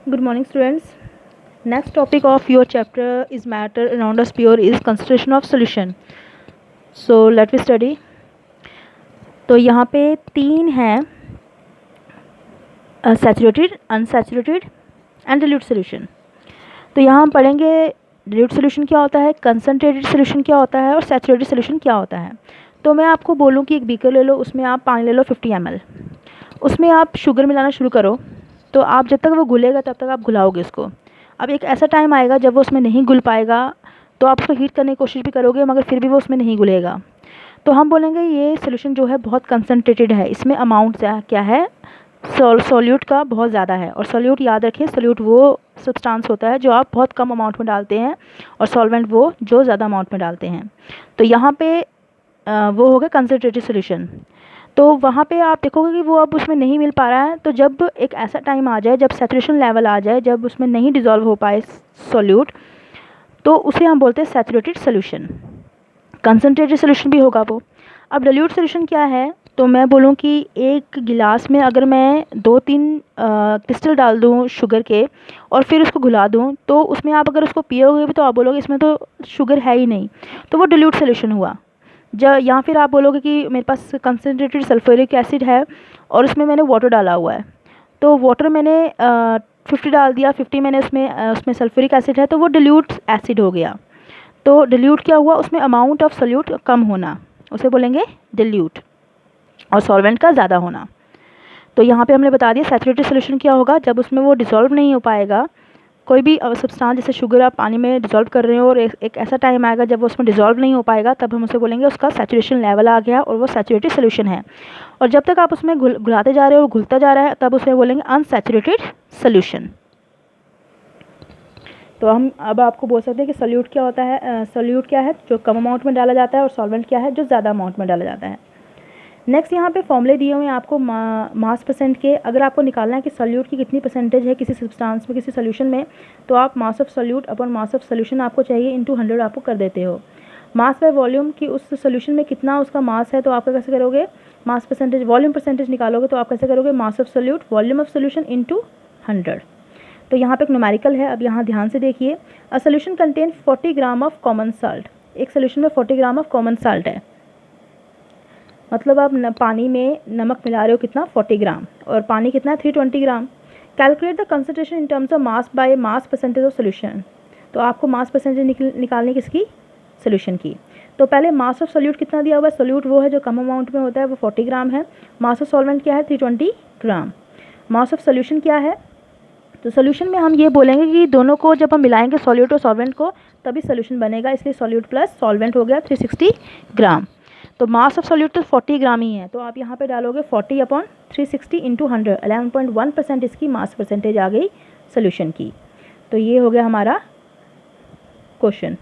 Good morning, students. Next topic of your chapter is matter around a sphere is consideration of solution. So let me study. तो यहाँ पे तीन हैं, saturated, unsaturated and dilute solution. तो यहाँ हम पढ़ेंगे डिल्यूट सोल्यूशन क्या होता है, कंसनट्रेटेड सोल्यूशन क्या होता है और सैचुरेटेड सोल्यूशन क्या होता है. तो मैं आपको बोलूँ कि एक बीकर ले लो, उसमें आप पानी ले लो 50 ml. उसमें आप शुगर मिलाना शुरू करो. तो आप जब तक वो घुलेगा तब तक आप घुलाओगे उसको. अब एक ऐसा टाइम आएगा जब वो उसमें नहीं घुल पाएगा, तो आप उसको हीट करने की कोशिश भी करोगे मगर फिर भी वो उसमें नहीं घुलेगा. तो हम बोलेंगे ये सोल्यूशन जो है बहुत कंसनट्रेटेड है, इसमें अमाउंट क्या है, सोल्यूट का बहुत ज़्यादा है. और सोल्यूट याद रखें, सोल्यूट वो सब्सटेंस होता है जो आप बहुत कम अमाउंट में डालते हैं और सॉल्वेंट वो जो ज़्यादा अमाउंट में डालते हैं. तो यहाँ पे वो हो गया कंसनट्रेटेड सोल्यूशन. तो वहाँ पे आप देखोगे कि वो अब उसमें नहीं मिल पा रहा है. तो जब एक ऐसा टाइम आ जाए, जब सैचुरेशन लेवल आ जाए, जब उसमें नहीं डिज़ोल्व हो पाए सोल्यूट, तो उसे हम बोलते हैं सैचुरेटेड सोल्यूशन. कंसनट्रेटेड सोल्यूशन भी होगा वो. अब डिल्यूट सोल्यूशन क्या है, तो मैं बोलूँ कि एक गिलास में अगर मैं 2-3 क्रिस्टल डाल दूँ शुगर के और फिर उसको घुला दूँ, तो उसमें आप अगर उसको पियोगे भी तो आप बोलोगे इसमें तो शुगर है ही नहीं, तो वो डिल्यूट सोल्यूशन हुआ. या फिर आप बोलोगे कि मेरे पास कंसनट्रेटेड सल्फ्यूरिक एसिड है और उसमें मैंने वाटर डाला हुआ है. तो वाटर मैंने 50 डाल दिया, 50 मैंने उसमें सल्फ्यूरिक एसिड है, तो वो डिल्यूट एसिड हो गया. तो डिल्यूट क्या हुआ, उसमें अमाउंट ऑफ सोल्यूट कम होना, उसे बोलेंगे डिल्यूट. और सॉल्वेंट का ज़्यादा होना. तो यहाँ पे हमने बता दिया सैचुरेटेड सोल्यूशन क्या होगा, जब उसमें वो डिसॉल्व नहीं हो पाएगा. कोई भी सब्सटेंस जैसे शुगर आप पानी में डिसॉल्व कर रहे हो और एक ऐसा टाइम आएगा जब वो उसमें डिसॉल्व नहीं हो पाएगा, तब हम उसे बोलेंगे उसका सैचुरेशन लेवल आ गया और वो सैचुरेटेड सोल्यूशन है. और जब तक आप उसमें घुलाते जा रहे हो और घुलता जा रहा है, तब उसे बोलेंगे अनसैचुरेटेड सोल्यूशन. तो हम अब आपको बोल सकते हैं कि सोल्यूट क्या होता है, सोल्यूट क्या है जो कम अमाउंट में डाला जाता है और सॉल्वेंट क्या है जो ज़्यादा अमाउंट में डाला जाता है. नेक्स्ट यहाँ पे फॉर्मूले दिए हुए हैं आपको मास परसेंट के. अगर आपको निकालना है कि सोल्यूट की कितनी परसेंटेज है किसी सब्सटेंस में, किसी सोल्यूशन में, तो आप mass of solute upon mass of solution आपको चाहिए इंटू 100 आपको कर देते हो. मास बाय वॉल्यूम की उस सोल्यूशन में कितना उसका मास है, तो आप कैसे करोगे, मास परसेंटेज वॉल्यूम परसेंटेज निकालोगे, तो आप कैसे करोगे, mass of solute volume of solution into 100. तो यहाँ पे एक न्यूमेरिकल है. अब यहाँ ध्यान से देखिए, a solution contain 40 gram of common salt. एक सोल्यूशन में 40 ग्राम ऑफ कॉमन साल्ट है, मतलब आप पानी में नमक मिला रहे हो कितना, 40 ग्राम, और पानी कितना है 320 gram. Calculate the concentration in terms of mass by mass percentage of solution. तो आपको मास परसेंटेज निकालनी किसकी, सोल्यूशन की. तो पहले मास ऑफ सोल्यूट कितना दिया हुआ है, सोल्यूट वो है जो कम अमाउंट में होता है, वो 40 ग्राम है. मास ऑफ सॉल्वेंट क्या है, 320 ग्राम. मास ऑफ सोल्यूशन क्या है, तो सोल्यूशन में हम ये बोलेंगे कि दोनों को जब हम मिलाएंगे सोल्यूट और सॉल्वेंट को, तभी सोल्यूशन बनेगा, इसलिए सोल्यूट प्लस सॉल्वेंट हो गया 360 ग्राम. तो मास ऑफ सोल्यूट तो 40 ग्राम ही है, तो आप यहाँ पे डालोगे 40 अपॉन 360 इंटू 100. 11.1% इसकी मास परसेंटेज आ गई सोल्यूशन की. तो ये हो गया हमारा क्वेश्चन.